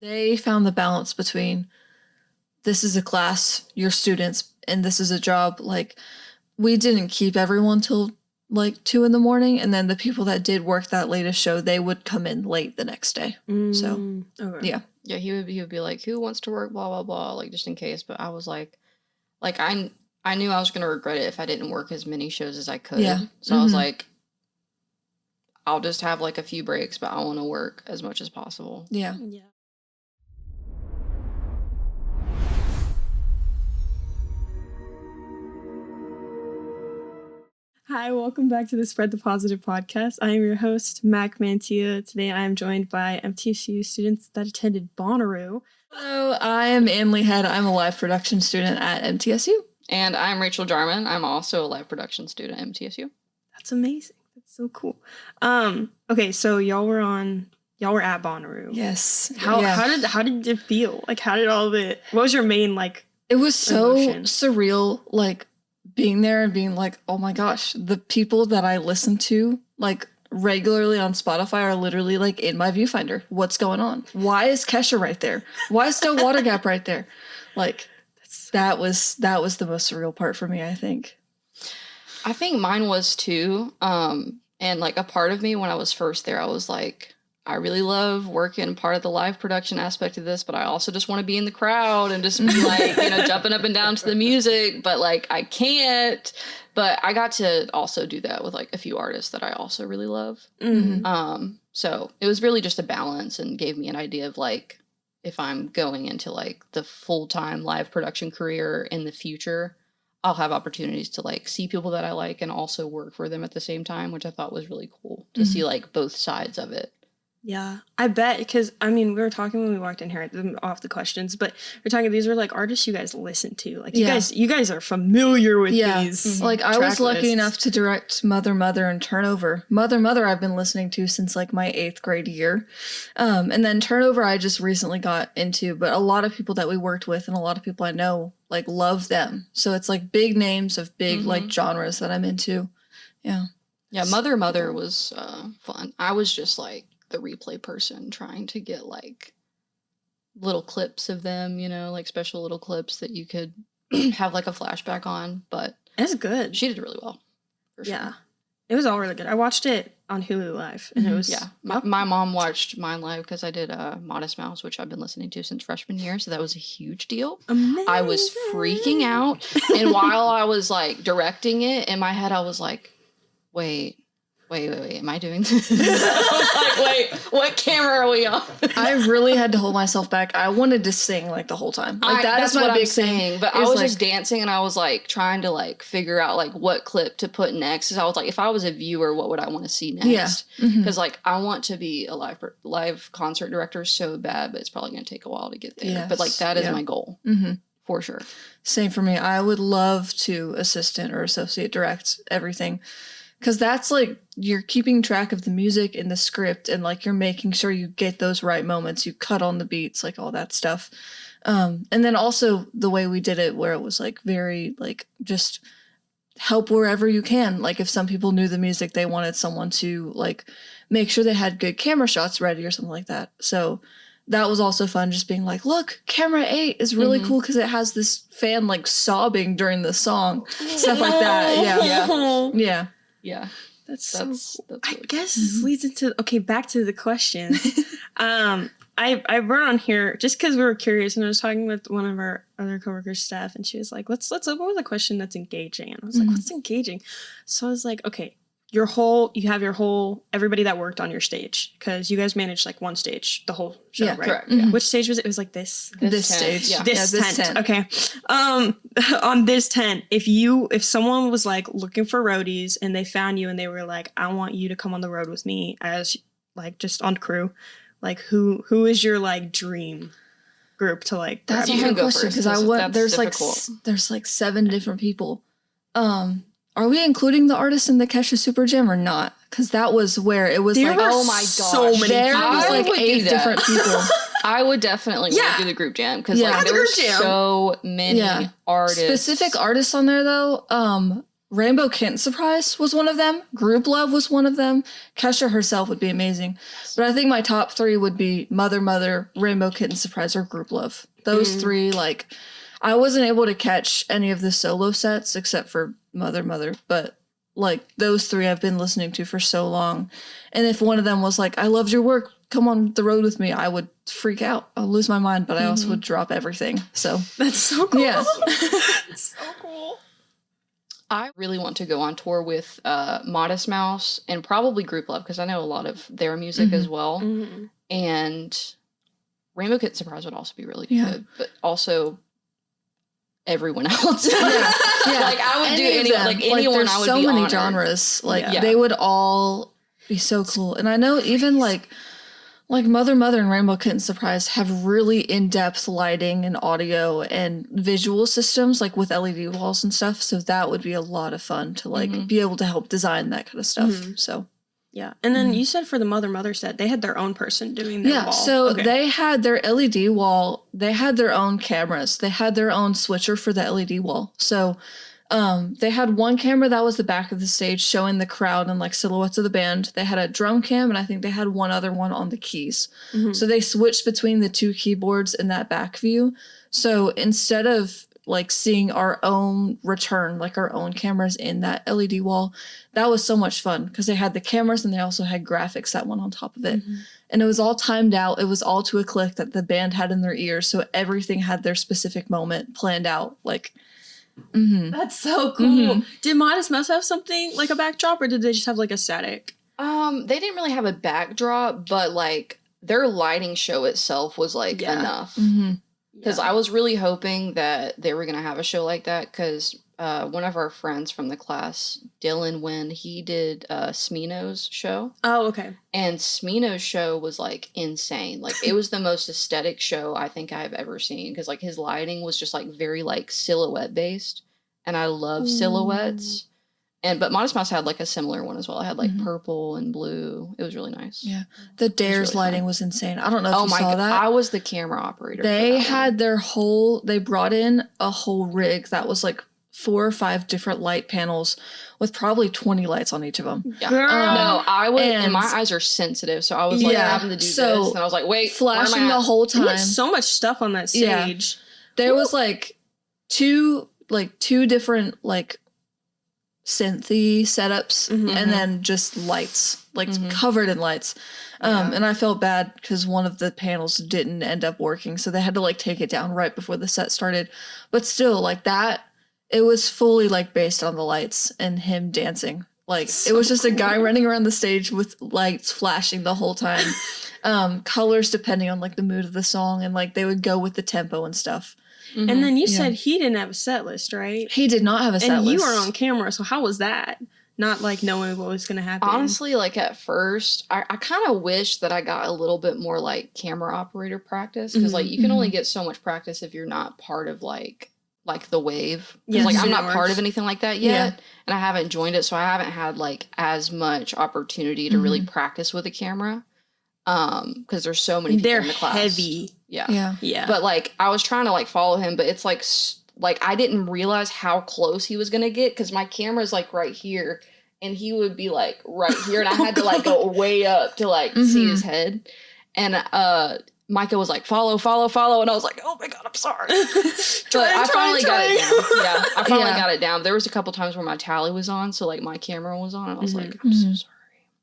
They found the balance between this is a class, your students, and this is a job. Like, we didn't keep everyone till like 2 a.m, and then the people that did work that latest show, they would come in late the next day. So yeah, he would be like, who wants to work, blah blah blah, like just in case. But I was like I knew I was gonna regret it if I didn't work as many shows as I could. So I was like, I'll just have like a few breaks, but I want to work as much as possible. Yeah. Hi, welcome back to the Spread the Positive podcast. I am your host, Mac Mantia. Today I am joined by MTSU students that attended Bonnaroo. Hello, I am Annlee Head. I'm a live production student at MTSU. And I'm Rachael Jarman. I'm also a live production student at MTSU. That's amazing. That's so cool. Okay, so y'all were at Bonnaroo. Yes. How did it feel? Like, how did all of it, what was your main, like, it was so emotion? surreal, like, being there and being like, oh my gosh, the people that I listen to, like, regularly on Spotify are literally, like, in my viewfinder. What's going on? Why is Kesha right there? Why is Still Water Gap right there? Like, that was the most surreal part for me, I think. I think mine was too. And like a part of me when I was first there, I was like, I really love working part of the live production aspect of this, but I also just want to be in the crowd and just be like, jumping up and down to the music, but like I can't. But I got to also do that with like a few artists that I also really love. Mm-hmm. So it was really just a balance and gave me an idea of like, if I'm going into like the full-time live production career in the future, I'll have opportunities to like see people that I like and also work for them at the same time, which I thought was really cool to see like both sides of it. Yeah, I bet, because, I mean, we were talking when we walked in here, off the questions, but we're talking, these were, like, artists you guys listen to. Like, you guys are familiar with these. Like, I was lucky enough to direct Mother Mother and Turnover. Mother Mother I've been listening to since, like, my 8th grade year. And then Turnover I just recently got into, but a lot of people that we worked with and a lot of people I know, like, love them. So it's, like, big names of big, like, genres that I'm into. Yeah. Yeah, Mother Mother was fun. I was just, like, the replay person trying to get like little clips of them, like special little clips that you could have like a flashback on, but it's good. She did really well. For sure. Yeah. It was all really good. I watched it on Hulu live and it was my mom watched mine live because I did Modest Mouse, which I've been listening to since freshman year, so that was a huge deal. Amazing. I was freaking out, and while I was like directing it in my head, I was like, wait, am I doing this? I was like, wait, what camera are we on? I really had to hold myself back. I wanted to sing like the whole time. Like that's my big thing. But I was just dancing and I was like trying to like figure out like what clip to put next. So I was like, if I was a viewer, what would I want to see next? Because like I want to be a live concert director so bad, but it's probably going to take a while to get there. Yes. But like that is my goal. For sure. Same for me. I would love to assistant or associate direct everything. Because that's, like, you're keeping track of the music and the script and, like, you're making sure you get those right moments. You cut on the beats, like, all that stuff. And then also the way we did it where it was, like, very, like, just help wherever you can. Like, if some people knew the music, they wanted someone to, like, make sure they had good camera shots ready or something like that. So that was also fun, just being like, look, camera 8 is really cool because it has this fan, like, sobbing during the song. Stuff like that. Yeah. Yeah, that's cool. I guess this leads into back to the question. I wrote on here just because we were curious, and I was talking with one of our other coworkers' staff, and she was like, "Let's open with a question that's engaging." And I was like, "What's engaging?" So I was like, "Okay, you have your whole everybody that worked on your stage because you guys managed like one stage the whole show, right? Correct. Yeah. Which stage was it? It was like this stage. Yeah. This tent. Okay. On this tent, if someone was like looking for roadies and they found you and they were like, I want you to come on the road with me as like just on crew, like who is your like dream group to like? That's a good question because there's like 7 different people. Are we including the artists in the Kesha Super Jam or not? Because that was where it was there like, oh my gosh, so many. There was like 8 different people. I would definitely want to do the group jam because like there were so many artists. Specific artists on there though. Rainbow Kitten Surprise was one of them. Group Love was one of them. Kesha herself would be amazing. But I think my top 3 would be Mother Mother, Rainbow Kitten Surprise, or Group Love. Those 3, like, I wasn't able to catch any of the solo sets except for Mother Mother, but like those 3 I've been listening to for so long. And if one of them was like, I loved your work, come on the road with me, I would freak out. I'll lose my mind, but I also would drop everything. So that's so cool. Yeah. So cool. I really want to go on tour with Modest Mouse and probably Group Love because I know a lot of their music as well. Mm-hmm. And Rainbow Kitten Surprise would also be really Yeah. good, but also everyone else. Yeah. Like I would do anyone. Like anyone, there's I would so be many honored. genres. Like Yeah. they would all be so cool. And I know even like Mother Mother and Rainbow Kitten Surprise have really in-depth lighting and audio and visual systems, like with LED walls and stuff. So that would be a lot of fun to like be able to help design that kind of stuff. So yeah. And then you said for the Mother Mother set, they had their own person doing their wall. So they had their LED wall. They had their own cameras. They had their own switcher for the LED wall. So they had one camera that was the back of the stage showing the crowd and like silhouettes of the band. They had a drum cam, and I think they had one other one on the keys. So they switched between the 2 keyboards in that back view. So instead of like seeing our own return, like our own cameras in that LED wall, that was so much fun because they had the cameras and they also had graphics that went on top of it. And it was all timed out. It was all to a click that the band had in their ears. So everything had their specific moment planned out. Like, that's so cool. Did Modest Mouse have something like a backdrop, or did they just have like a static? They didn't really have a backdrop, but like their lighting show itself was like enough. Because I was really hoping that they were going to have a show like that because one of our friends from the class, Dylan, when he did Smino's show. Oh, okay. And Smino's show was like insane. Like it was the most aesthetic show I think I've ever seen because like his lighting was just like very like silhouette based. And I love silhouettes. But Modest Mouse had like a similar one as well. I had like purple and blue. It was really nice. Yeah. The Dares really lighting was insane. I don't know if you saw that. I was the camera operator. They had they brought in a whole rig that was like 4 or 5 different light panels with probably 20 lights on each of them. Yeah. No, I was, and my eyes are sensitive. So I was like having to do this. And I was like, wait, flashing the whole time. You had so much stuff on that stage. Yeah. There was like two different like synthy setups and then just lights, like covered in lights. And I felt bad because one of the panels didn't end up working. So they had to like take it down right before the set started. But still, like that, it was fully like based on the lights and him dancing. Like it was just a guy running around the stage with lights flashing the whole time. Colors depending on like the mood of the song, and like they would go with the tempo and stuff. And then you said he didn't have a set list, right? He did not have a set list. And you were on camera, so how was that? Not like knowing what was going to happen. Honestly, like at first, I kind of wish that I got a little bit more like camera operator practice because like you can only get so much practice if you're not part of like the wave. Yes, like I'm not part of anything like that yet, and I haven't joined it, so I haven't had like as much opportunity to really practice with a camera. Because there's so many people in the class. They're heavy. Yeah. But like I was trying to like follow him, but it's like I didn't realize how close he was gonna get because my camera's like right here, and he would be like right here, and I had to like go way up to like see his head. And Micah was like, follow, and I was like, oh my god, I'm sorry. But I finally got it down. Yeah, I finally got it down. There was a couple times where my tally was on, so like my camera was on, and I was like, I'm so sorry.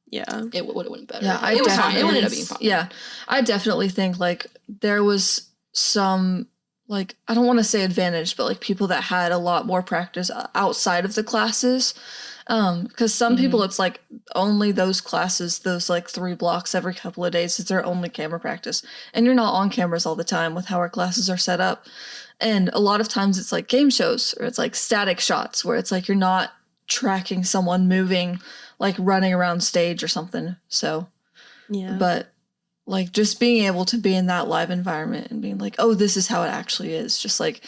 Yeah. It would have went better. Yeah, it was fine. It ended up being fine. Yeah. I definitely think like there was some like, I don't want to say advantage, but like people that had a lot more practice outside of the classes. Because some people it's like only those classes, those like 3 blocks every couple of days is their only camera practice. And you're not on cameras all the time with how our classes are set up. And a lot of times it's like game shows or it's like static shots where it's like you're not tracking someone moving, like running around stage or something. So, but like just being able to be in that live environment and being like, oh, this is how it actually is. Just like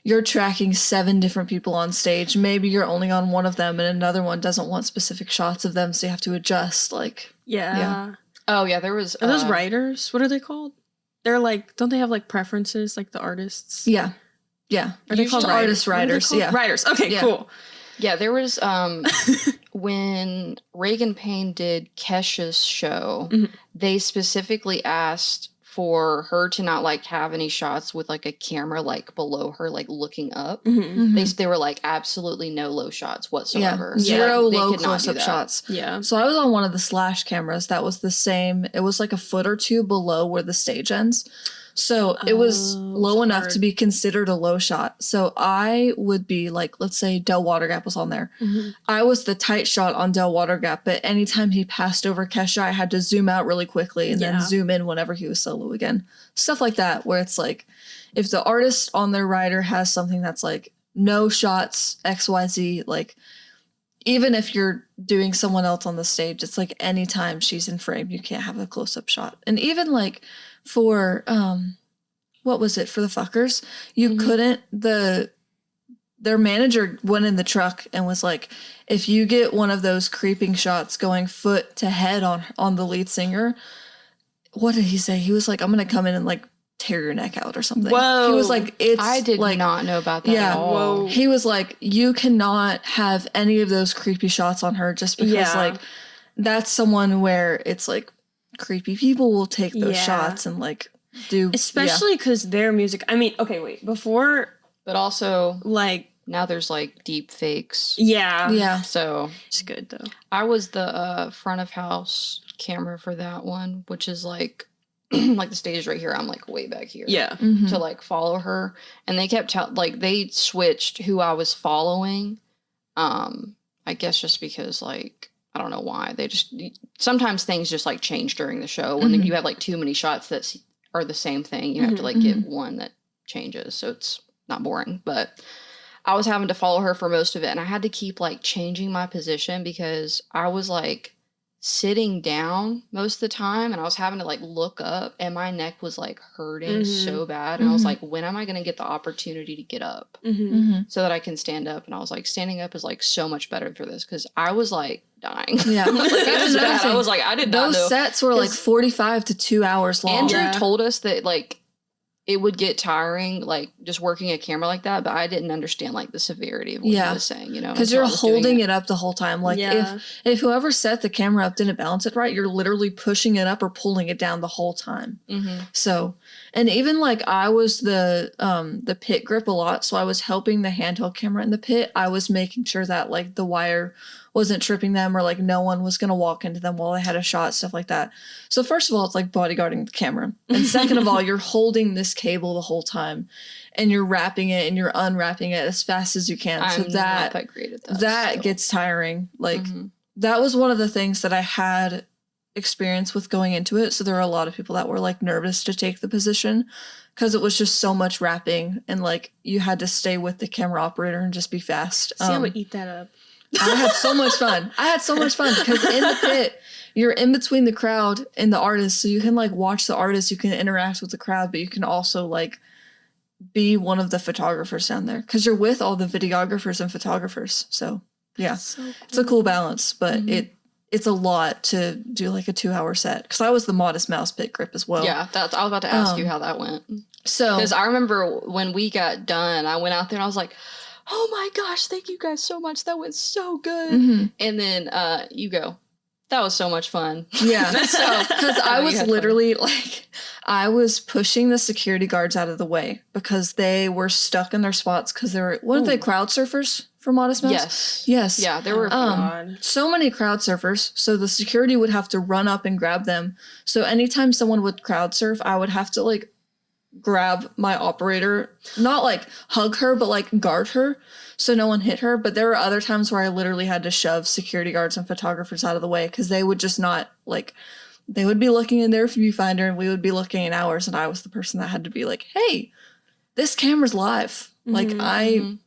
you're tracking 7 different people on stage. Maybe you're only on one of them and another one doesn't want specific shots of them. So you have to adjust. Like, Oh yeah. There was, are those writers? What are they called? They're like, don't they have like preferences like the artists? Yeah. Are they called artist writers? Yeah. Writers. Okay, cool. Yeah, there was when Reagan Payne did Kesha's show, they specifically asked for her to not like have any shots with like a camera like below her, like looking up. They were like absolutely no low shots whatsoever. Yeah. Zero Like, low close-up shots. Yeah. So I was on one of the Slash cameras that was the same. It was like a foot or two below where the stage ends. So it was low enough to be considered a low shot. So I would be like, let's say Del Water Gap was on there. I was the tight shot on Del Water Gap, but anytime he passed over Kesha, I had to zoom out really quickly and then zoom in whenever he was solo again. Stuff like that, where it's like, if the artist on their rider has something that's like no shots, XYZ, like even if you're doing someone else on the stage, it's like anytime she's in frame, you can't have a close-up shot. And even like for what was it for the fuckers, you couldn't, their manager went in the truck and was like, if you get one of those creeping shots going foot to head on the lead singer, what did he say? He was like, I'm gonna come in and like tear your neck out or something. Whoa. He was like, I did like, not know about that at all. Whoa. He was like, you cannot have any of those creepy shots on her just because like that's someone where it's like creepy people will take those shots and like do, especially because their music. I mean, okay, wait, before, but also like now there's like deep fakes. Yeah. So it's good though. I was the front of house camera for that one, which is like like the stage right here. I'm like way back here. Yeah. To like follow her, and they kept like they switched who I was following. I guess just because like I don't know why they just sometimes things just like change during the show when you have like too many shots that are the same thing. You have to like get one that changes, so it's not boring. But I was having to follow her for most of it, and I had to keep like changing my position because I was like sitting down most of the time, and I was having to like look up, and my neck was like hurting so bad, and I was like, when am I going to get the opportunity to get up so that I can stand up? And I was like, standing up is like so much better for this because I was like dying. Yeah. Like, it was bad. I was like, I did not know. Those sets were like 45 to 2 hours long. Andrew told us that like it would get tiring, like just working a camera like that, but I didn't understand like the severity of what he was saying, you know, because you're holding it up the whole time. Like if whoever set the camera up didn't balance it right, you're literally pushing it up or pulling it down the whole time. So, and even like I was the pit grip a lot, so I was helping the handheld camera in the pit. I was making sure that like the wire wasn't tripping them or like no one was going to walk into them while they had a shot, stuff like that. So first of all, it's like bodyguarding the camera. And second of all, you're holding this cable the whole time and you're wrapping it and you're unwrapping it as fast as you can. I'm so that, not that great at that. That gets tiring. Like that was one of the things that I had experience with going into it. So there were a lot of people that were like nervous to take the position because it was just so much wrapping and like you had to stay with the camera operator and just be fast. See, I would eat that up. I had so much fun. Because in the pit, you're in between the crowd and the artist. So you can like watch the artist, you can interact with the crowd, but you can also like be one of the photographers down there because you're with all the videographers and photographers. So yeah, it's a cool balance, but it's a lot to do like a 2-hour set because I was the Modest Mouse pit grip as well. Yeah, I was about to ask you how that went. So because I remember when we got done, I went out there and I was like, oh my gosh, thank you guys so much. That went so good. And then you go, that was so much fun. Yeah. Because I was literally like, I was pushing the security guards out of the way because they were stuck in their spots because they were, what are they, crowd surfers for Modest Mouse? Yes. Yeah, there were so many crowd surfers. So the security would have to run up and grab them. So anytime someone would crowd surf, I would have to like grab my operator, not like hug her, but like guard her so no one hit her. But there were other times where I literally had to shove security guards and photographers out of the way because they would just not like, they would be looking in their viewfinder and we would be looking in ours, and I was the person that had to be like, hey, this camera's live. Like that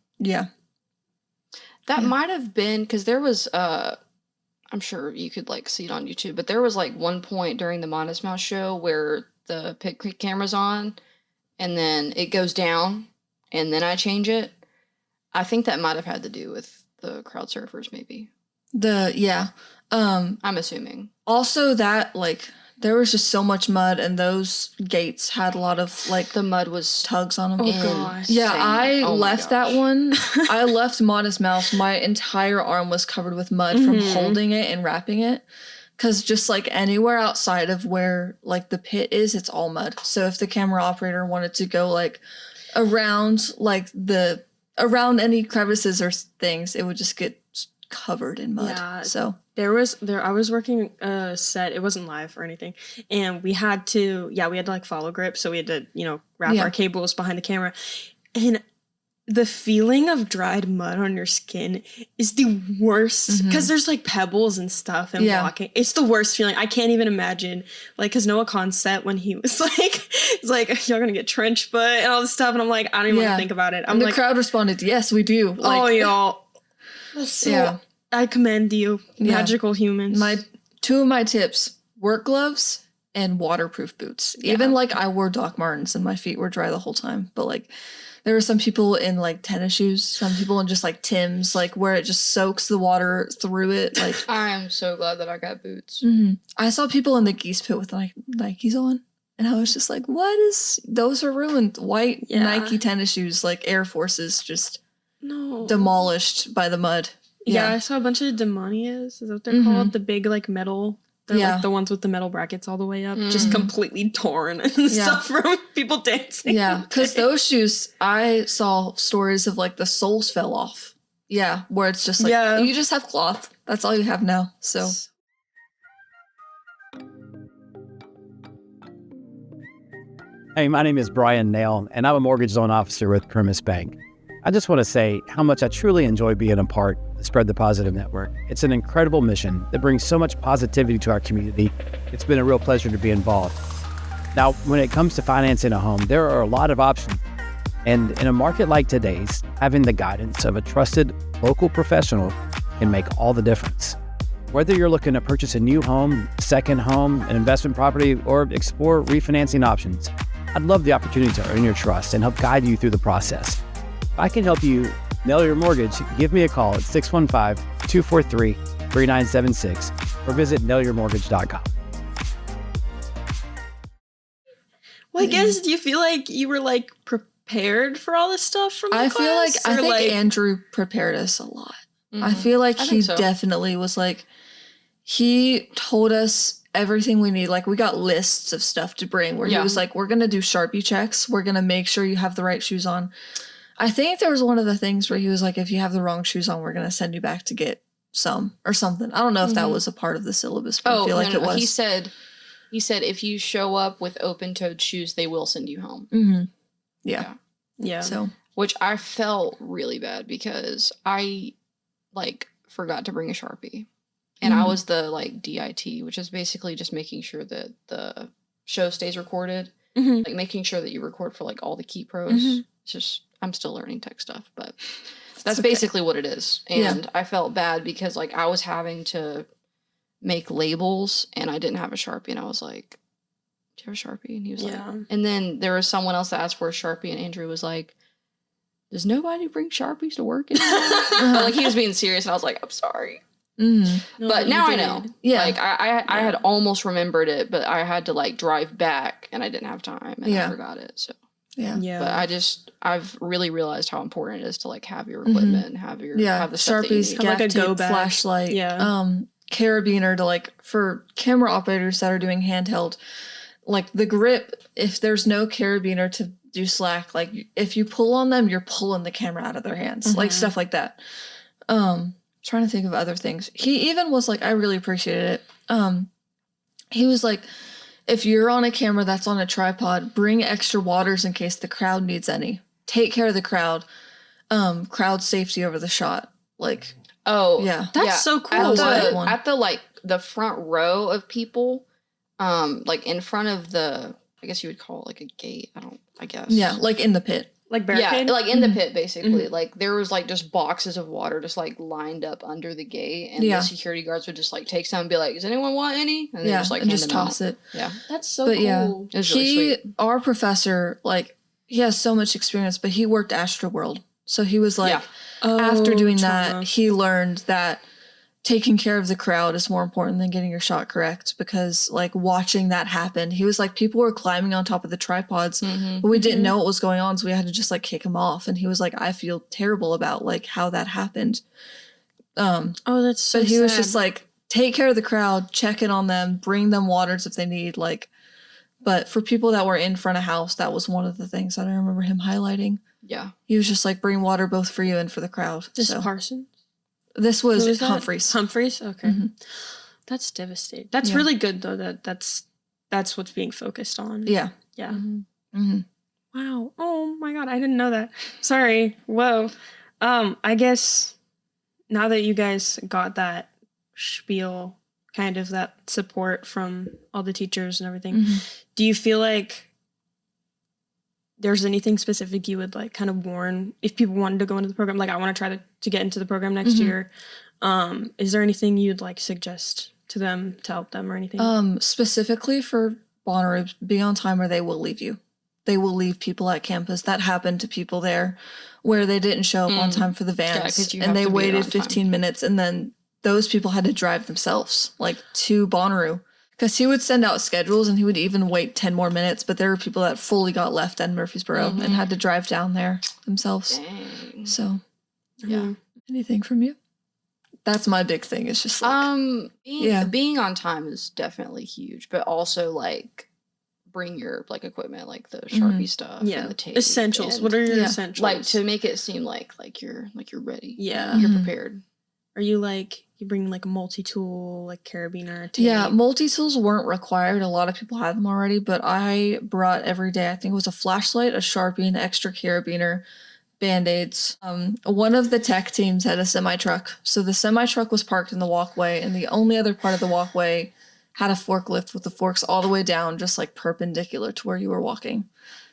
might have been because there was I'm sure you could like see it on YouTube, but there was like one point during the Modest Mouse show where the pit camera's on and then it goes down and then I change it. I think that might have had to do with the crowd surfers maybe. I'm assuming. Also that like there was just so much mud, and those gates had a lot of like The mud was tugs on them. Oh gosh. Yeah, I Oh my left that gosh. one. I left Modest Mouse. My entire arm was covered with mud from holding it and wrapping it. Because just like anywhere outside of where like the pit is, it's all mud. So if the camera operator wanted to go like around around any crevices or things, it would just get covered in mud. Yeah. So I was working a set, it wasn't live or anything, and we had to like follow grip, so we had to, wrap our cables behind the camera. And the feeling of dried mud on your skin is the worst, because there's like pebbles and stuff and walking. It's the worst feeling. I can't even imagine, like, because Noah Khan's set when he was like, it's like, y'all gonna get trench foot and all this stuff, and I'm like, I don't even want to think about it. And the crowd responded, yes, we do. Like, oh, y'all. So, I commend you, magical humans. Two of my tips: work gloves and waterproof boots. Even like I wore Doc Martens and my feet were dry the whole time, but like there were some people in like tennis shoes, some people in just like Tim's, like where it just soaks the water through it. Like I am so glad that I got boots. I saw people in the geese pit with like Nikes on, and I was just like, those are ruined. White Nike tennis shoes, like Air Forces, just demolished by the mud. Yeah, I saw a bunch of demonias. Is that what they're called? The big like metal. They're like the ones with the metal brackets all the way up, just completely torn and stuff from people dancing. Yeah, because those shoes, I saw stories of like the soles fell off. Yeah, where it's just like you just have cloth. That's all you have now. So. Hey, my name is Brian Nail, and I'm a mortgage loan officer with Primis Bank. I just want to say how much I truly enjoy being a part of the Spread the Positive Network. It's an incredible mission that brings so much positivity to our community. It's been a real pleasure to be involved. Now, when it comes to financing a home, there are a lot of options. And in a market like today's, having the guidance of a trusted local professional can make all the difference. Whether you're looking to purchase a new home, second home, an investment property, or explore refinancing options, I'd love the opportunity to earn your trust and help guide you through the process. If I can help you nail your mortgage, give me a call at 615-243-3976 or visit nailyourmortgage.com. Well, I guess, do you feel like you were like prepared for all this stuff from the class? I think Andrew prepared us a lot. I feel like he definitely was like, he told us everything we need. Like we got lists of stuff to bring where he was like, we're going to do Sharpie checks. We're going to make sure you have the right shoes on. I think there was one of the things where he was like, if you have the wrong shoes on, we're going to send you back to get some or something. I don't know if that was a part of the syllabus, but I feel like it was. He said if you show up with open-toed shoes, they will send you home. Yeah. So, which I felt really bad because I like forgot to bring a Sharpie. And I was the like DIT, which is basically just making sure that the show stays recorded. Like making sure that you record for like all the key pros. It's just, I'm still learning tech stuff, but that's basically what it is. And I felt bad because like I was having to make labels and I didn't have a Sharpie, and I was like, do you have a Sharpie? And he was like, and then there was someone else that asked for a Sharpie, and Andrew was like, does nobody bring Sharpies to work anymore? Like he was being serious, and I was like, I'm sorry. But now I know. Yeah. Like I had almost remembered it, but I had to like drive back and I didn't have time and I forgot it. So but I've really realized how important it is to like have your equipment and have the stuff Sharpies, that you need. gaff tape, go bag, flashlight, carabiner to like for camera operators that are doing handheld, like the grip, if there's no carabiner to do slack, like if you pull on them, you're pulling the camera out of their hands, like stuff like that. Trying to think of other things. He even was like, I really appreciated it. He was like, if you're on a camera that's on a tripod, bring extra waters in case the crowd needs any. Take care of the crowd. Crowd safety over the shot. Like, that's so cool. At the like the front row of people, like in front of the, I guess you would call it like a gate. I guess. Yeah, like in the pit. Like barricade? Yeah, like in the pit, basically. Like, there was, like, just boxes of water just, like, lined up under the gate. And the security guards would just, like, take some and be like, does anyone want any? And they just, like, and just toss it. Yeah. That's so cool. Yeah, it was really sweet. Our professor, like, he has so much experience, but he worked Astroworld. So he was like, after doing that, he learned that taking care of the crowd is more important than getting your shot correct, because like watching that happen, he was like, people were climbing on top of the tripods, but we didn't know what was going on, so we had to just like kick him off. And he was like, I feel terrible about like how that happened. Oh, that's so but he sad. was just like, take care of the crowd, check in on them, bring them waters if they need, like. But for people that were in front of house, that was one of the things that I remember him highlighting. Yeah. He was just like, bring water both for you and for the crowd. This Parsons? This was that? Humphreys. Humphreys? Okay. That's devastating. That's really good, though, that's what's being focused on. Yeah. Yeah. Wow. Oh, my God. I didn't know that. Sorry. Whoa. I guess now that you guys got that spiel, kind of that support from all the teachers and everything, do you feel like there's anything specific you would like kind of warn if people wanted to go into the program? Like, I want to try to get into the program next year. Is there anything you'd like suggest to them to help them or anything? Specifically for Bonnaroo, be on time or they will leave you. They will leave people at campus. That happened to people there where they didn't show up on time for the vans, and they waited 15 minutes, and then those people had to drive themselves like to Bonnaroo. Because he would send out schedules and he would even wait 10 more minutes, but there were people that fully got left at Murfreesboro and had to drive down there themselves. Dang. So, yeah. Anything from you? That's my big thing. It's just like... being on time is definitely huge, but also, like, bring your, like, equipment, like the Sharpie stuff and the tape. Essentials. What are your essentials? Like, to make it seem like you're ready. Yeah. You're prepared. Are you like... You bring like a multi-tool, like carabiner, tape? Yeah, multi-tools weren't required. A lot of people had them already, but I brought every day, I think it was a flashlight, a Sharpie, an extra carabiner, Band-Aids. One of the tech teams had a semi-truck. So the semi-truck was parked in the walkway, and the only other part of the walkway had a forklift with the forks all the way down, just like perpendicular to where you were walking.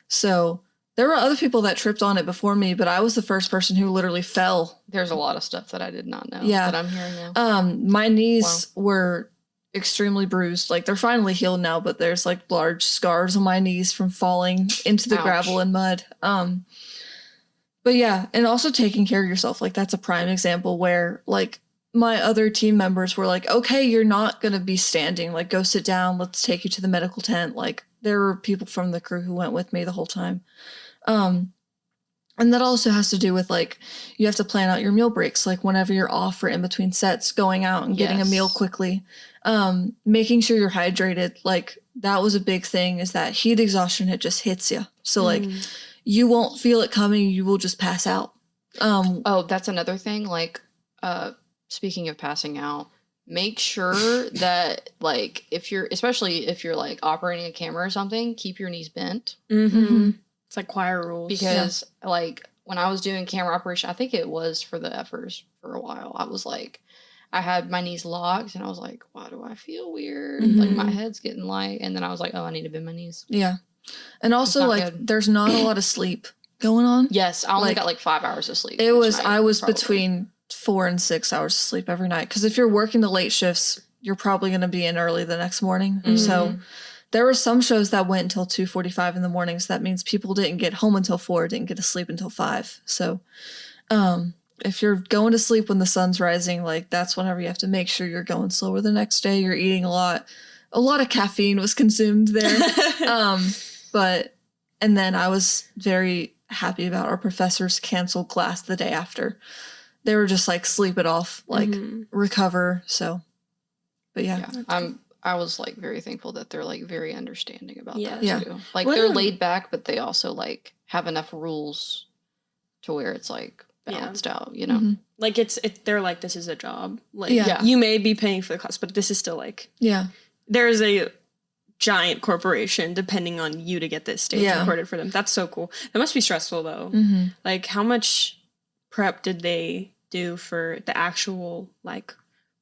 So... There were other people that tripped on it before me, but I was the first person who literally fell. There's a lot of stuff that I did not know that I'm hearing now. My knees were extremely bruised. Like, they're finally healed now, but there's, like, large scars on my knees from falling into the gravel and mud. But, yeah, and also taking care of yourself. Like, that's a prime example where, like, my other team members were like, okay, you're not going to be standing. Like, go sit down. Let's take you to the medical tent. Like, there were people from the crew who went with me the whole time. And that also has to do with, like, you have to plan out your meal breaks, like whenever you're off or in between sets, going out and getting a meal quickly, making sure you're hydrated. Like, that was a big thing, is that heat exhaustion, it just hits you. So like, you won't feel it coming. You will just pass out. That's another thing. Like, speaking of passing out, make sure that, like, especially if you're like operating a camera or something, keep your knees bent. It's like choir rules. Because like when I was doing camera operation, I think it was for the EFers for a while, I was like, I had my knees locked and I was like, why do I feel weird? Like, my head's getting light. And then I was like, oh, I need to bend my knees. Yeah. And also, like, there's not a lot of sleep going on. Yes. I only got like 5 hours of sleep. I was between 4 and 6 hours of sleep every night. Because if you're working the late shifts, you're probably going to be in early the next morning. So there were some shows that went until 2:45 in the morning. So that means people didn't get home until 4, didn't get to sleep until 5. So if you're going to sleep when the sun's rising, like, that's whenever you have to make sure you're going slower the next day. You're eating a lot. A lot of caffeine was consumed there. And then I was very happy about our professors canceled class the day after. They were just like, sleep it off, like, recover. So, but yeah. I was like very thankful that they're like very understanding about that too. Like, What they're laid back, but they also like have enough rules to where it's like balanced out, you know? Like, they're like, this is a job. Like, you may be paying for the cost, but this is still like, there's a giant corporation depending on you to get this stage recorded for them. That's so cool. That must be stressful though. Like, how much prep did they do for the actual like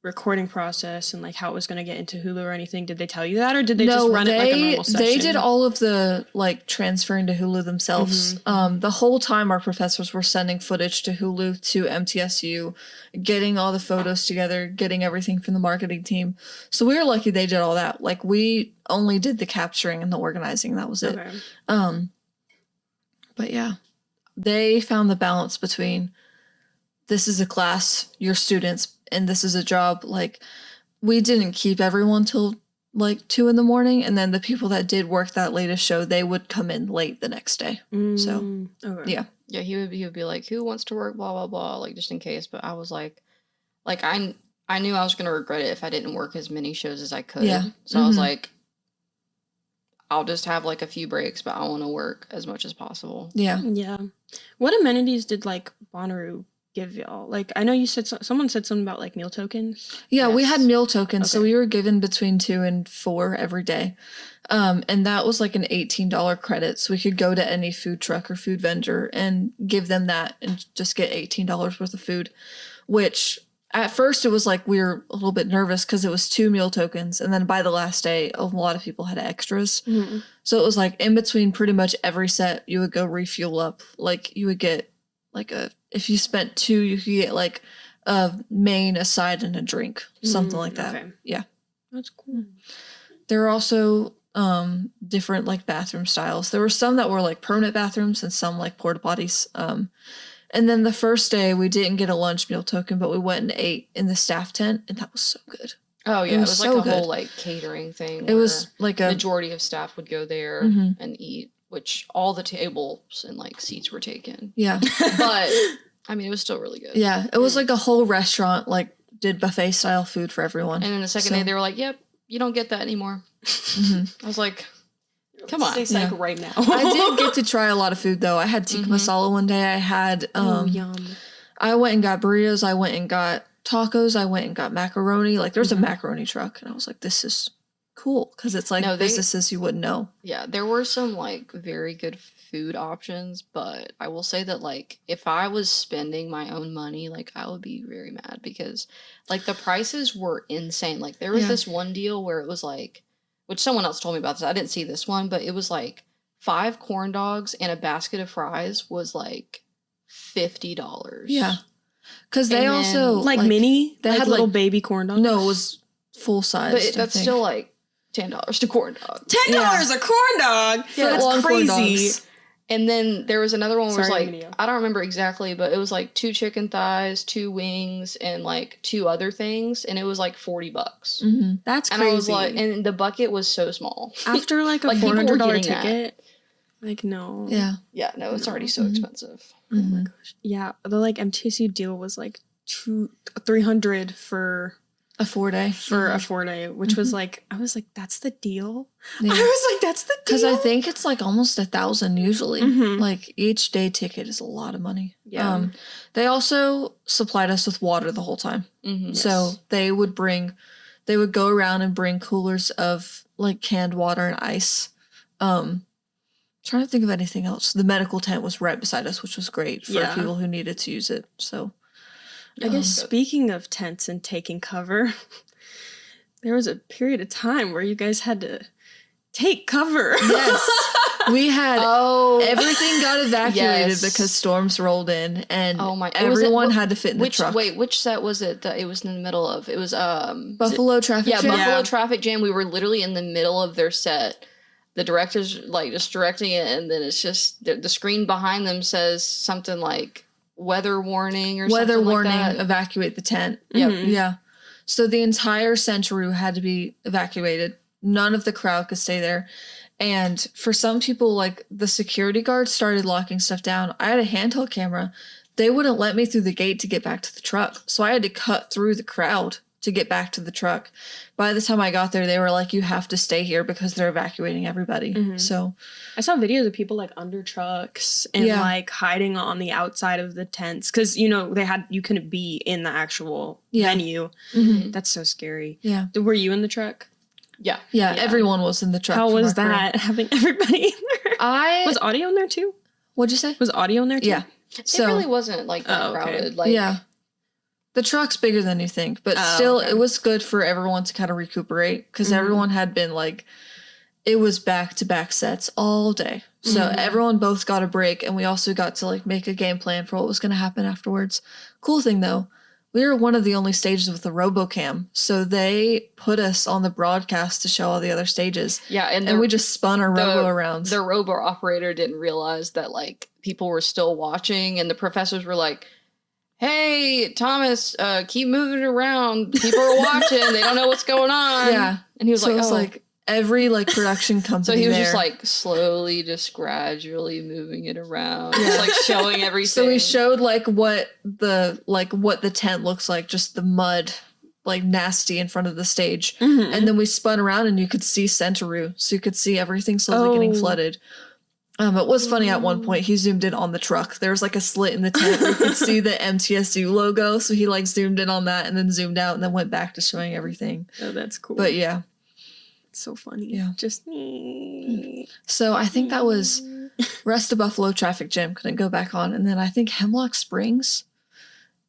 recording process and like how it was going to get into Hulu or anything? Did they tell you that, or did they just run it like a normal session? They did all of the like transferring to Hulu themselves. The whole time our professors were sending footage to Hulu, to MTSU, getting all the photos together, getting everything from the marketing team. So we were lucky they did all that. Like, we only did the capturing and the organizing. That was it. Okay. But yeah, they found the balance between, this is a class, your students, and this is a job, like, we didn't keep everyone till like 2 a.m. And then the people that did work that latest show, they would come in late the next day. So, yeah. Yeah, he would be like, who wants to work, blah, blah, blah, like, just in case. But I was like, I knew I was going to regret it if I didn't work as many shows as I could. Yeah. So I was like, I'll just have like a few breaks, but I want to work as much as possible. Yeah. Yeah. What amenities did like Bonnaroo give y'all? Like, I know you said someone said something about like meal tokens. Yeah, we had Yes. meal tokens. So Okay. we were given between 2 and 4 every day. And that was like an $18 credit. So we could go to any food truck or food vendor and give them that and just get $18 worth of food, which at first it was like we were a little bit nervous because it was 2 meal tokens. And then by the last day, a lot of people had extras. Mm-hmm. So it was like in between pretty much every set, you would go refuel up. Like you would get like if you spent 2, you could get like a main, a side, and a drink, something like that. Okay. Yeah. That's cool. There are also different like bathroom styles. There were some that were like permanent bathrooms and some like porta potties. And then the first day we didn't get a lunch meal token, but we went and ate in the staff tent, and that was so good. Oh, yeah. It was like so a whole good. like catering thing. It was like a majority of staff would go there Mhm. and eat, which all the tables and like seats were taken. yeah. But I mean, it was still really good. Yeah. It was like a whole restaurant, like did buffet style food for everyone. And then the second So- day, they were like, "Yep, you don't get that anymore." Mhm. I was like, "Come on." Stay psych Yeah. right now. I did get to try a lot of food though. I had tikka Mhm. masala one day. I had Oh, yum. I went and got burritos. I went and got tacos. I went and got macaroni. Like there's Mhm. a macaroni truck, and I was like, this is cool because it's like No, they- businesses you wouldn't know. Yeah, there were some like very good food options, but I will say that like if I was spending my own money, like I would be very mad because like the prices were insane. Like there was Yeah. this one deal where it was like, which someone else told me about this. I didn't see this one, but it was like 5 corn dogs and a basket of fries was like $50. Yeah, because they And also Like mini? they Like had, little like- baby corn dogs? No, it was full size. But that's still like $10 to corn dog. $10 a corn dog? Yeah, That's long corn crazy. dogs. And then there was another one where it was Sorry, like, Emilio. I don't remember exactly, but it was like 2 chicken thighs, 2 wings, and like 2 other things. And it was like $40. Mhm. That's And crazy. I was like, and the bucket was so small. After like a Like, people were $400 getting that. ticket? Like, no. Yeah. Yeah, no, it's already so Mhm. expensive. Oh my Mhm. gosh. Yeah, the like MTSU deal was like 300 for A 4-day. a 4-day, which was like, I was like, that's the deal. I Yeah. was like, that's the deal. Because I think it's like almost 1,000 usually. Mhm. Like each day ticket is a lot of money. Yeah. They also supplied us with water the whole time. Mm-hmm. So they would go around and bring coolers of like canned water and ice. Trying to think of anything else. The medical tent was right beside us, which was great for Yeah. people who needed to use it. So I guess speaking of tents and taking cover, there was a period of time where you guys had to take cover. yes, we had Oh, everything got evacuated Yes. because storms rolled in, and Oh my- it was everyone at- had to fit in the truck. which set was it that it was in the middle of? It was Buffalo traffic. Yeah, jam? Buffalo Traffic Jam. We were literally in the middle of their set. The director's like just directing it, and then it's just the screen behind them says something like weather warning or Weather something warning, like that. evacuate the tent. Yep. Mhm. Yeah. So the entire Century had to be evacuated. None of the crowd could stay there. And for some people, like the security guards started locking stuff down. I had a handheld camera. They wouldn't let me through the gate to get back to the truck. So I had to cut through the crowd to get back to the truck. By the time I got there, they were like, you have to stay here because they're evacuating everybody. Mhm. So I saw videos of people like under trucks and Yeah. like hiding on the outside of the tents because you couldn't be in the actual Yeah. venue. mhm. That's so scary. Yeah. Were you in the truck? Yeah. Yeah, Yeah. everyone was in the truck. How from was our crew. that having everybody in there? Was audio in there too? What'd you say? Was audio in there too? Yeah. It really wasn't like that Oh, okay. crowded. Like, yeah. The truck's bigger than you think, but Oh, still, okay. it was good for everyone to kind of recuperate because Mhm. everyone had been like, it was back to back sets all day. So Mhm. everyone both got a break, and we also got to like make a game plan for what was going to happen afterwards. Cool thing though, we were one of the only stages with the RoboCam, so they put us on the broadcast to show all the other stages, yeah, and we just spun our robo around. The robo operator didn't realize that like people were still watching, and the professors were like, hey, Thomas, keep moving it around. People are watching. They don't know what's going on. Yeah. And he was So like, it was oh. like every like production company. So he was there. just like slowly, just gradually moving it around, Yeah. just like showing everything. So we showed like what the tent looks like, just the mud, like nasty in front of the stage. Mhm. And then we spun around and you could see Centeroo. So you could see everything slowly getting flooded. It was funny at one point, he zoomed in on the truck. There was like a slit in the tent where you could see the MTSU logo. So he like zoomed in on that and then zoomed out and then went back to showing everything. Oh, that's cool. But yeah. It's so funny. Yeah. Just me. So I think that was Rest of Buffalo Traffic Jam. Couldn't go back on. And then I think Hemlock Springs.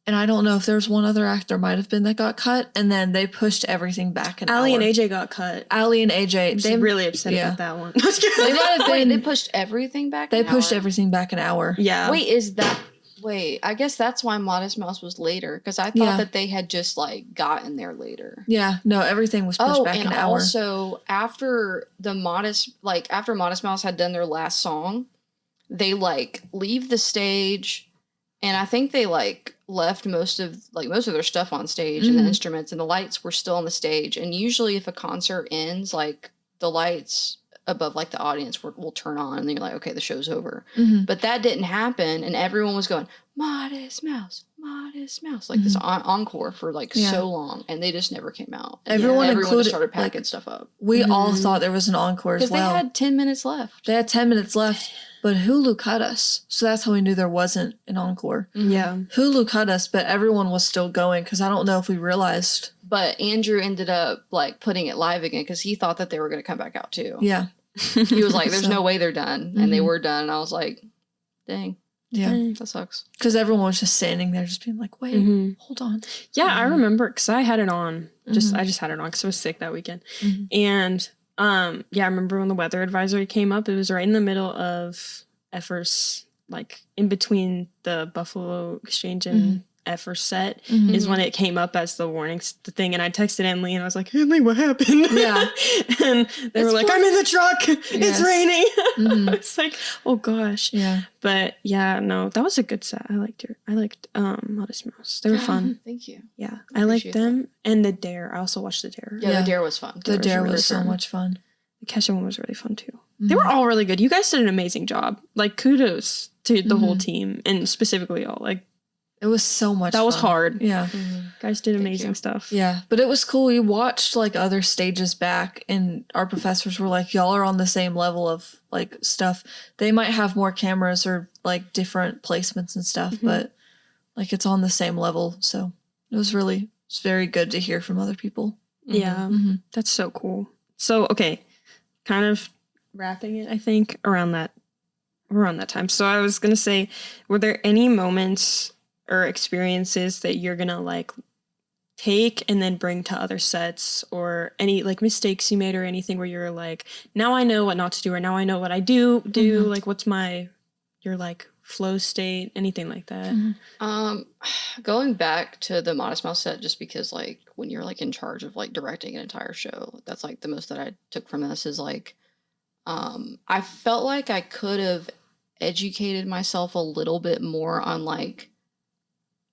And I don't know if there's one other act there might have been that got cut. And then they pushed everything back an Allie hour. and AJ got cut. Allie and AJ. They really upset about that one. They might have Wait, been. they pushed everything back They an pushed hour? everything back an hour. Yeah. Wait, I guess that's why Modest Mouse was later, because I thought that they had just like gotten there later. Yeah, no, everything was pushed back an hour. Also after Modest Mouse had done their last song, they like leave the stage, and I think they like left most of their stuff on stage and the instruments, and the lights were still on the stage. And usually if a concert ends, like the lights above like the audience will turn on, and then you're like, okay, the show's over. But that didn't happen, and everyone was going Modest Mouse, like this encore for like so long, and they just never came out. Everyone included, just started packing like, stuff up. We all thought there was an encore as well. Because they had 10 minutes left. They had 10 minutes left, but Hulu cut us, so that's how we knew there wasn't an encore. Yeah. Hulu cut us, but everyone was still going, because I don't know if we realized. But Andrew ended up like putting it live again, because he thought that they were going to come back out too. Yeah. He was like, there's So- no way they're done. And they were done. And I was like, dang, Yeah. that sucks. Because everyone was just standing there, just being like, wait, hold on. Yeah, I remember because I had it on. I just had it on because I was sick that weekend. And yeah, I remember when the weather advisory came up. It was right in the middle of Effort's, like in between the Buffalo Exchange and Effort set is when it came up as the warning thing. And I texted Annlee and I was like, Annlee, what happened? Yeah. And they were like, I'm in the truck. It's raining. It's like, oh gosh. Yeah. But yeah, no, that was a good set. I liked Modest Mouse. They were fun. Thank you. Yeah, I liked them. And the Dare. I also watched the Dare. Yeah, the Dare was fun. The Dare was so much fun. The Kesha one was really fun too. They were all really good. You guys did an amazing job. Like, kudos to the whole team and specifically y'all. Like, it was so much that fun. was hard. Yeah. Guys did amazing stuff. Yeah. But it was cool. We watched like other stages back, and our professors were like, y'all are on the same level of like stuff. They might have more cameras or like different placements and stuff, but like it's on the same level. So it's very good to hear from other people. Yeah. That's so cool. So, okay. Kind of wrapping it, I think, around that time. So I was going to say, were there any moments or experiences that you're going to like take and then bring to other sets, or any like mistakes you made or anything where you're like, now I know what not to do, or now I know what I do, like what's your like flow state, anything like that? Going back to the Modest Mouse set, just because like when you're like in charge of like directing an entire show, that's like the most that I took from this is like, I felt like I could have educated myself a little bit more on like,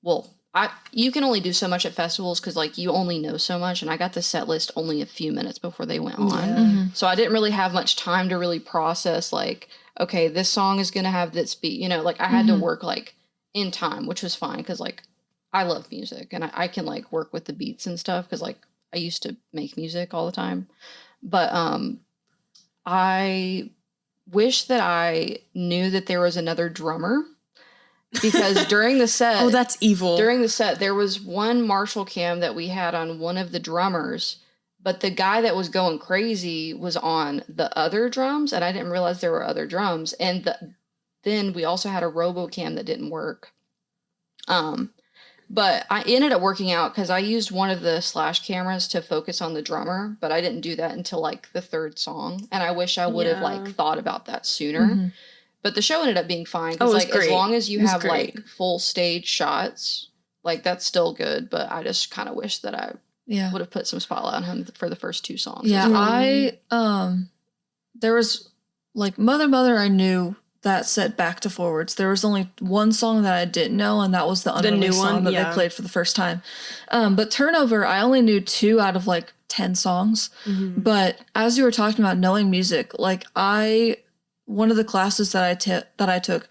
well, you can only do so much at festivals because like you only know so much, and I got the set list only a few minutes before they went on. So I didn't really have much time to really process like, okay, this song is gonna have this beat, you know, like I had to work like in time, which was fine because like I love music and I can like work with the beats and stuff because like I used to make music all the time. But I wish that I knew that there was another drummer. Because during the set... Oh, that's evil. During the set, there was one Marshall cam that we had on one of the drummers, but the guy that was going crazy was on the other drums, and I didn't realize there were other drums. And then we also had a RoboCam that didn't work. But I ended up working out because I used one of the Slash cameras to focus on the drummer, but I didn't do that until like the third song. And I wish I would have like thought about that sooner. But the show ended up being fine because, like, as long as you have like full stage shots, like that's still good. But I just kind of wish that I would have put some spotlight on him for the first two songs. Yeah, there was like Mother Mother. I knew that set back to forwards. There was only one song that I didn't know, and that was the unreleased song that they played for the first time. But Turnover, I only knew 2 out of like 10 songs. But as you were talking about knowing music, like one of the classes that I took,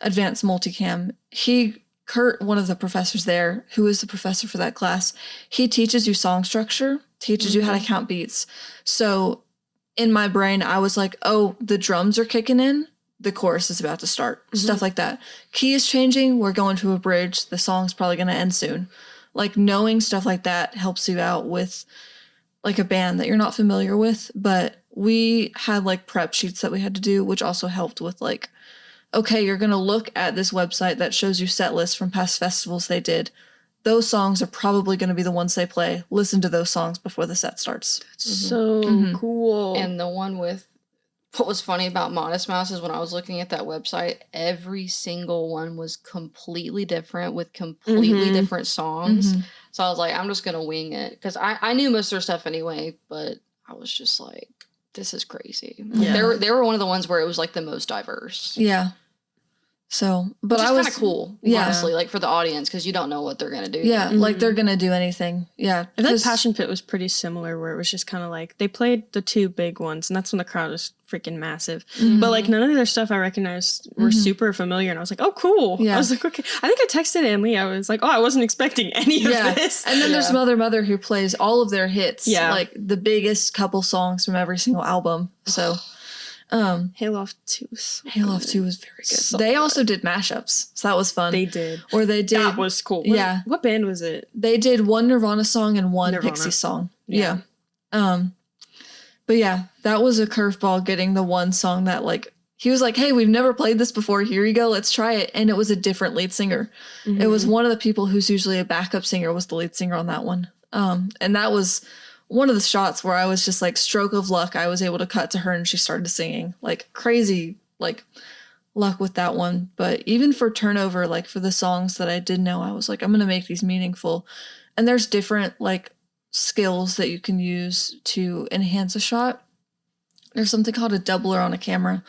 Advanced Multicam, Kurt, one of the professors there, who is the professor for that class, he teaches you song structure, teaches you how to count beats. So in my brain, I was like, oh, the drums are kicking in, the chorus is about to start, stuff like that. Key is changing, we're going to a bridge, the song's probably going to end soon. Like, knowing stuff like that helps you out with, like, a band that you're not familiar with. But we had, like, prep sheets that we had to do, which also helped with, like, okay, you're going to look at this website that shows you set lists from past festivals they did. Those songs are probably going to be the ones they play. Listen to those songs before the set starts. That's so cool. And the one with, what was funny about Modest Mouse is when I was looking at that website, every single one was completely different with completely different songs. So I was like, I'm just going to wing it. Because I knew most of their stuff anyway, but I was just like, this is crazy. Yeah. They were one of the ones where it was like the most diverse. Yeah. So, but Which I was kind of cool, honestly, like for the audience, because you don't know what they're gonna do. Yeah, like they're gonna do anything. Yeah, I feel like Passion Pit was pretty similar, where it was just kind of like they played the 2 big ones, and that's when the crowd was freaking massive. But like none of their stuff I recognized were super familiar, and I was like, oh, cool. Yeah. I was like, okay. I think I texted Annlee. I was like, oh, I wasn't expecting any of this. And then there's Mother Mother, who plays all of their hits. Yeah, like the biggest couple songs from every single album. So. Hail Off 2 was so Hail Off 2 was very good. So they also did mashups, so that was fun. They did. Or they did. That was cool. What band was it? They did one Nirvana song and one Pixie song. Yeah. But yeah, that was a curveball, getting the one song that, like, he was like, hey, we've never played this before. Here you go. Let's try it. And it was a different lead singer. It was one of the people who's usually a backup singer was the lead singer on that one. And that was one of the shots where I was just like, stroke of luck, I was able to cut to her and she started singing. Like, crazy, like, luck with that one. But even for Turnover, like, for the songs that I did know, I was like, I'm going to make these meaningful. And there's different, like, skills that you can use to enhance a shot. There's something called a doubler on a camera,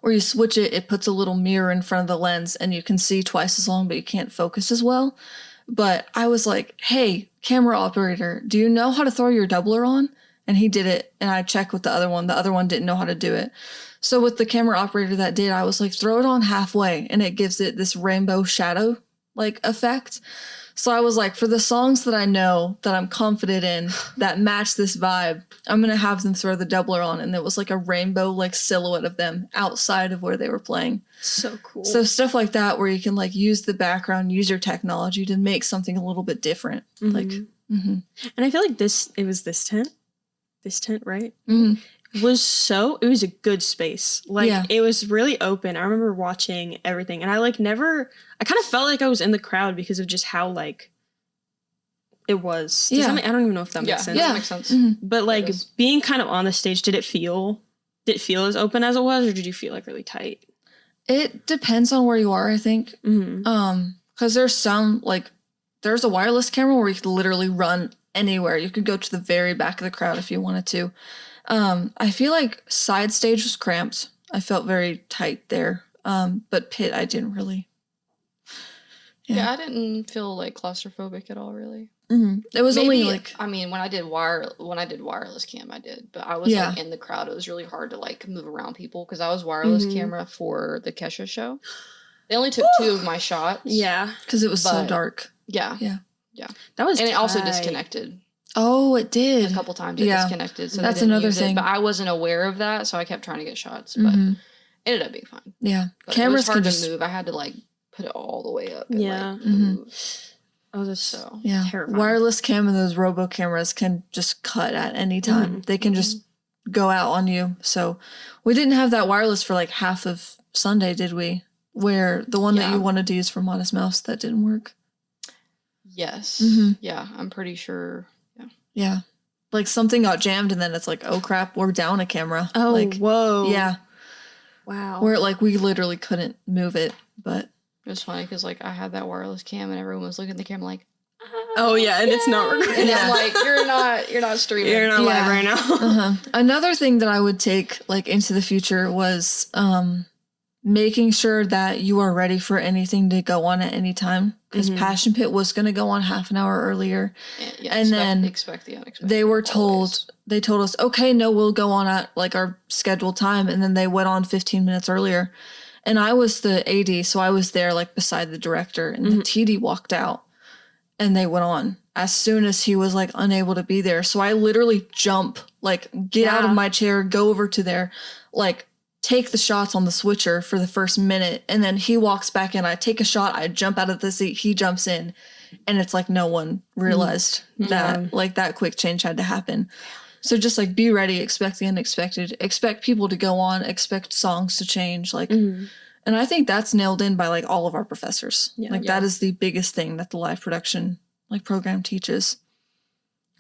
where you switch it, it puts a little mirror in front of the lens and you can see twice as long, but you can't focus as well. But I was like, hey, camera operator, do you know how to throw your doubler on? And he did it. And I checked with the other one. The other one didn't know how to do it. So with the camera operator that did, I was like, throw it on halfway. And it gives it this rainbow shadow like effect. So I was like, for the songs that I know that I'm confident in that match this vibe, I'm going to have them throw the doubler on. And it was like a rainbow like silhouette of them outside of where they were playing. So cool. So stuff like that, where you can like use the background, use your technology to make something a little bit different. Like, and I feel like it was this tent, right? It was a good space. Like, it was really open. I remember watching everything, and I kind of felt like I was in the crowd because of just how, like, it was. I don't even know if that makes sense. Yeah, that makes sense. But, like, being kind of on the stage, did it feel as open as it was, or did you feel, like, really tight? It depends on where you are, I think. Because there's a wireless camera where you could literally run anywhere. You could go to the very back of the crowd if you wanted to. I feel like side stage was cramped. I felt very tight there. But pit, I didn't really. Yeah, I didn't feel like claustrophobic at all, really. It was only like, I mean, when I did wireless cam, I did, but I was like in the crowd. It was really hard to like move around people because I was wireless camera for the Kesha show. They only took 2 of my shots. Yeah, because it was so dark. Yeah. That was, and it also disconnected. Oh, it did. A couple times it disconnected. So that's another thing. But I wasn't aware of that, so I kept trying to get shots. But it ended up being fine. Yeah, but cameras it was hard can to move. I had to like put it all the way up. And, like, move. Oh, that's so terrifying. Wireless cam and those robo cameras can just cut at any time. They can just go out on you. So we didn't have that wireless for like half of Sunday, did we? Where the one that you wanted to use for Modest Mouse, that didn't work. Yes. Yeah, I'm pretty sure. Yeah. Like something got jammed and then it's like, oh crap, we're down a camera. Oh, like, whoa. Yeah. Wow. Where like we literally couldn't move it, but. It was funny because like I had that wireless cam and everyone was looking at the camera like, oh yeah, and it's not recording. And I'm like, you're not streaming. You're not live right now. Another thing that I would take like into the future was making sure that you are ready for anything to go on at any time, because Passion Pit was going to go on half an hour earlier. And expect the unexpected. They told us, okay, no, we'll go on at like our scheduled time. And then they went on 15 minutes earlier. And I was the AD, so I was there like beside the director, and the TD walked out and they went on as soon as he was like unable to be there. So I literally jump, like get out of my chair, go over to there, like take the shots on the switcher for the first minute. And then he walks back in. I take a shot. I jump out of the seat. He jumps in. And it's like no one realized that like that quick change had to happen. So just like be ready, expect the unexpected, expect people to go on, expect songs to change. Like, and I think that's nailed in by like all of our professors. That is the biggest thing that the live production like program teaches.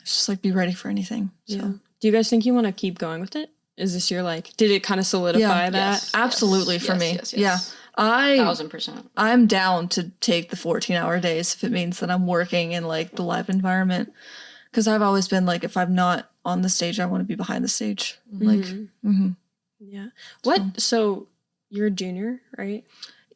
It's just like be ready for anything. So. Yeah. Do you guys think you want to keep going with it? Is this your like, did it kind of solidify that? Yes, absolutely for me. Yes. Yeah. 1,000%. I'm down to take the 14-hour days if it means that I'm working in like the live environment. Because I've always been like, if I'm not on the stage, I want to be behind the stage. Yeah. So you're a junior, right?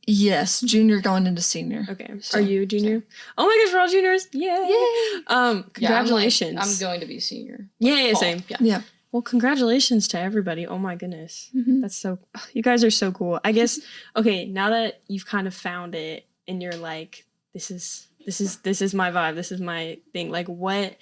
Yes, junior going into senior. Okay. Are you a junior? Oh my gosh, we're all juniors. Yay. Congratulations. I'm going to be senior. Yeah, same. Yeah. Well, congratulations to everybody. Oh my goodness. That's you guys are so cool. I guess, okay, now that you've kind of found it and you're like, this is my vibe, this is my thing. Like what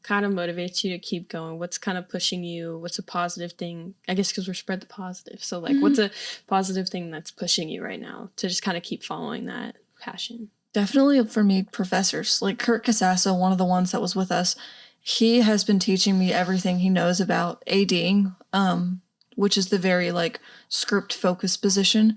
kind of motivates you to keep going? What's kind of pushing you? What's a positive thing? I guess because we're spread the positive. So like what's a positive thing that's pushing you right now to just kind of keep following that passion? Definitely for me, professors. Like Kurt Casasso, one of the ones that was with us, he has been teaching me everything he knows about ADing, which is the very like script focused position,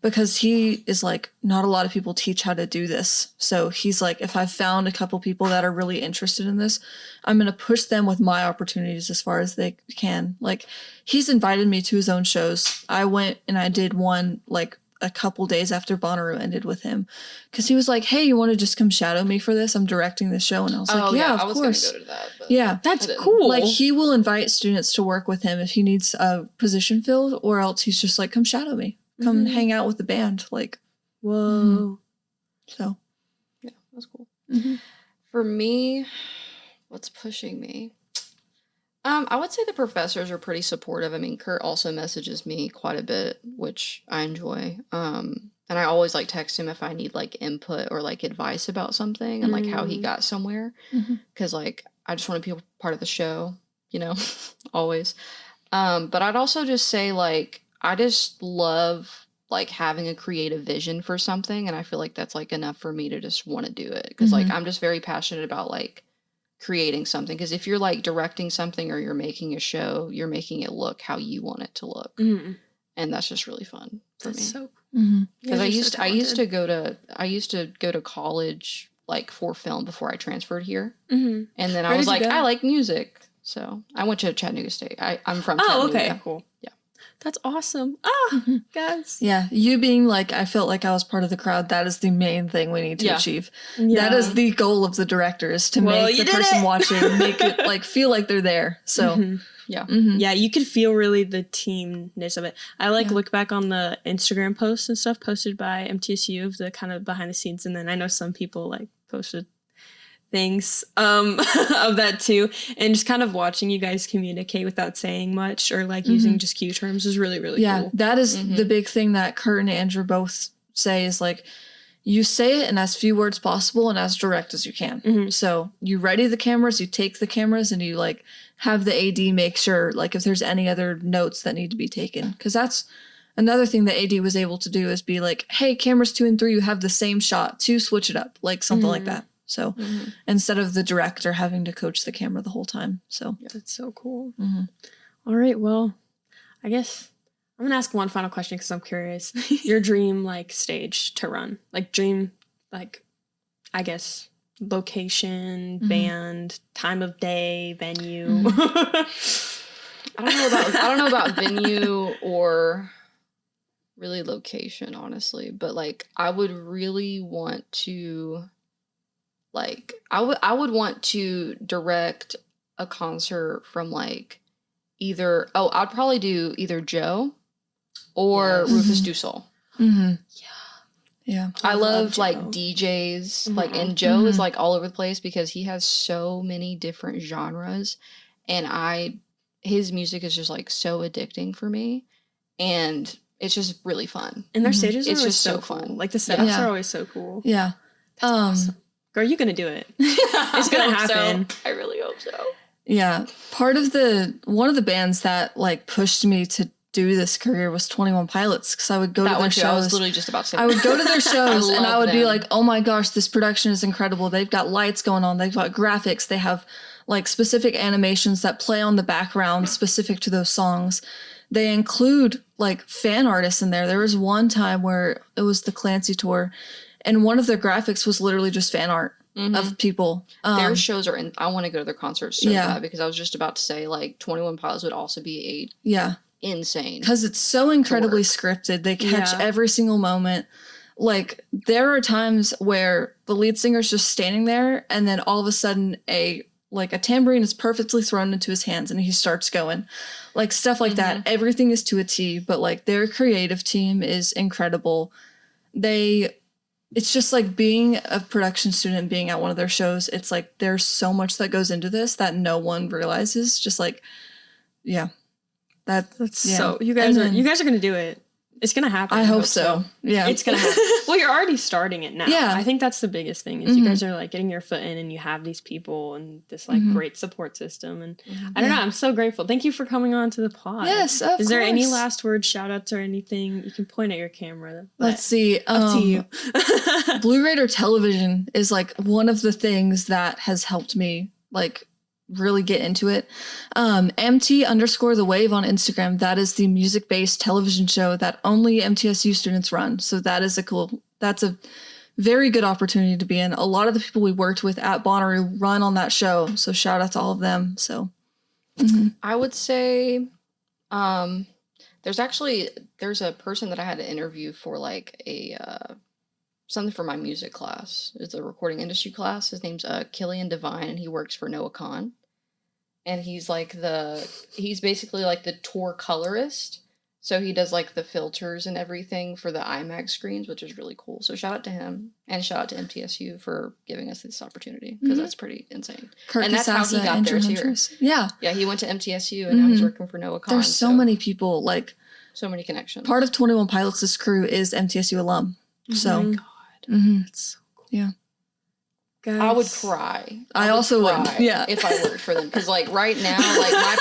because he is like, not a lot of people teach how to do this. So he's like, if I've found a couple people that are really interested in this, I'm going to push them with my opportunities as far as they can. Like he's invited me to his own shows. I went and I did one like a couple days after Bonnaroo ended with him, because he was like, hey, you want to just come shadow me for this? I'm directing this show. And I was like, yeah, of course. Gonna go to that, but yeah, that's cool. Like he will invite students to work with him if he needs a position filled, or else he's just like, come shadow me. Come hang out with the band. Like, whoa. So, yeah, that's cool. For me, what's pushing me? I would say the professors are pretty supportive. I mean, Kurt also messages me quite a bit, which I enjoy. And I always like text him if I need like input or like advice about something and like how he got somewhere. Because like I just want to be a part of the show, you know, always. But I'd also just say like I just love like having a creative vision for something, and I feel like that's like enough for me to just want to do it, because like I'm just very passionate about like creating something, because if you're like directing something or you're making a show, you're making it look how you want it to look, and that's just really fun for me. So because I used to go to college like for film before I transferred here, and then I was like, I like music, so I went to Chattanooga State. I'm from Chattanooga. Okay, cool. Yeah. That's awesome. Guys. Yeah, you being like, I felt like I was part of the crowd. That is the main thing we need to achieve. That is the goal of the director, is to make the person watching make it like feel like they're there. So yeah, you could feel really the teamness of it. I like look back on the Instagram posts and stuff posted by MTSU of the kind of behind the scenes, and then I know some people like posted things of that too, and just kind of watching you guys communicate without saying much or like using just cue terms is really cool. That is the big thing that Kurt and Andrew both say, is like, you say it in as few words possible and as direct as you can. So you ready the cameras, you take the cameras, and you like have the AD make sure like if there's any other notes that need to be taken, because that's another thing that AD was able to do, is be like, hey, cameras 2 and 3, you have the same shot, 2, switch it up, like something like that. So instead of the director having to coach the camera the whole time. So that's so cool. All right. Well, I guess I'm going to ask one final question because I'm curious. Your dream like stage to run, like dream, like, I guess, location, band, time of day, venue. I don't know about venue or really location, honestly, but like I would really want to like I would want to direct a concert from like I'd probably do either Joe or Rufus Du Sol. Mm-hmm. Yeah. I love Joe. like DJs, like, and Joe is like all over the place because he has so many different genres, and his music is just like so addicting for me, and it's just really fun. And their stages are It's always just so so cool. fun. Like the setups are always so cool. Yeah. That's awesome. Girl, you're gonna do it. It's gonna happen. I really hope so. Yeah. One of the bands that like pushed me to do this career was 21 Pilots, because I would go to their shows. I was literally just about to say I would go to their shows and I would be them. like, oh my gosh, this production is incredible. They've got lights going on. They've got graphics. They have like specific animations that play on the background specific to those songs. They include like fan artists in there. There was one time where it was the Clancy tour, and one of their graphics was literally just fan art of people. Their shows are I want to go to their concerts so bad, because I was just about to say like 21 Pilots would also be insane, because it's so incredibly scripted. They catch every single moment. Like there are times where the lead singer's just standing there, and then all of a sudden a tambourine is perfectly thrown into his hands and he starts going, like stuff like that. Everything is to a T, but like their creative team is incredible. It's just like being a production student, being at one of their shows. It's like there's so much that goes into this that no one realizes. Just like, that's so you guys are gonna do it. It's gonna happen. I hope so. Yeah, it's gonna happen. Well, you're already starting it now. Yeah, I think that's the biggest thing is you guys are like getting your foot in, and you have these people and this like great support system. And I don't know. I'm so grateful. Thank you for coming on to the pod. Yes, of course. Is there any last words, shout outs, or anything? You can point at your camera. Let's see. Up to you. Blu-ray or television is like one of the things that has helped me like really get into it. MT_the wave on Instagram. That is the music-based television show that only MTSU students run. So that's a very good opportunity to be in. A lot of the people we worked with at Bonnaroo run on that show. So shout out to all of them. So I would say, there's a person that I had to interview for like something for my music class. It's a recording industry class. His name's Killian Devine, and he works for Noah Khan. And he's basically like the tour colorist. So he does like the filters and everything for the IMAX screens, which is really cool. So shout out to him, and shout out to MTSU for giving us this opportunity, because that's pretty insane. Kirk and that's how he got there too. Yeah. Yeah, he went to MTSU and now he's working for Noah Khan. There's so many people, like so many connections. Part of 21 Pilots' crew is MTSU alum. So that's so cool. Yeah. Guys. I would cry. I also would. Yeah. If I worked for them. Because like right now, like my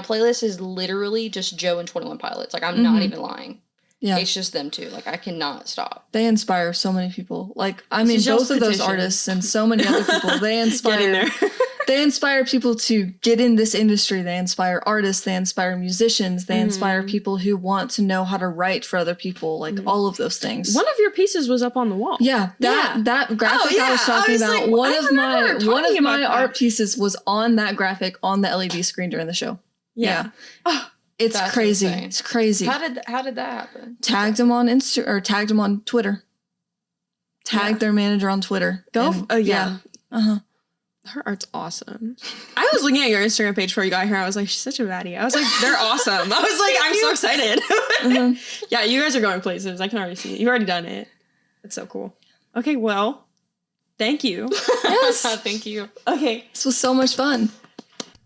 playlist is literally just Joe and 21 Pilots. Like I'm not even lying. Yeah. It's just them two. Like I cannot stop. They inspire so many people. Like, I mean, both of those artists and so many other people, they inspire they inspire people to get in this industry. They inspire artists, they inspire musicians, they inspire people who want to know how to write for other people, like all of those things. One of your pieces was up on the wall. Yeah, that graphic I was talking about, like, one of my art pieces was on that graphic on the LED screen during the show. Yeah. Oh, it's crazy. Insane. It's crazy. How did that happen? Tagged them on tagged them on Twitter. Tagged their manager on Twitter. Her art's awesome. I was looking at your Instagram page before you got here. I was like, she's such a baddie. I was like, they're awesome. I was like, I'm so excited. Yeah, you guys are going places. I can already see it. You've already done it. It's so cool. Okay, well, thank you. Yes. Thank you. Okay. This was so much fun.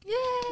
Yay.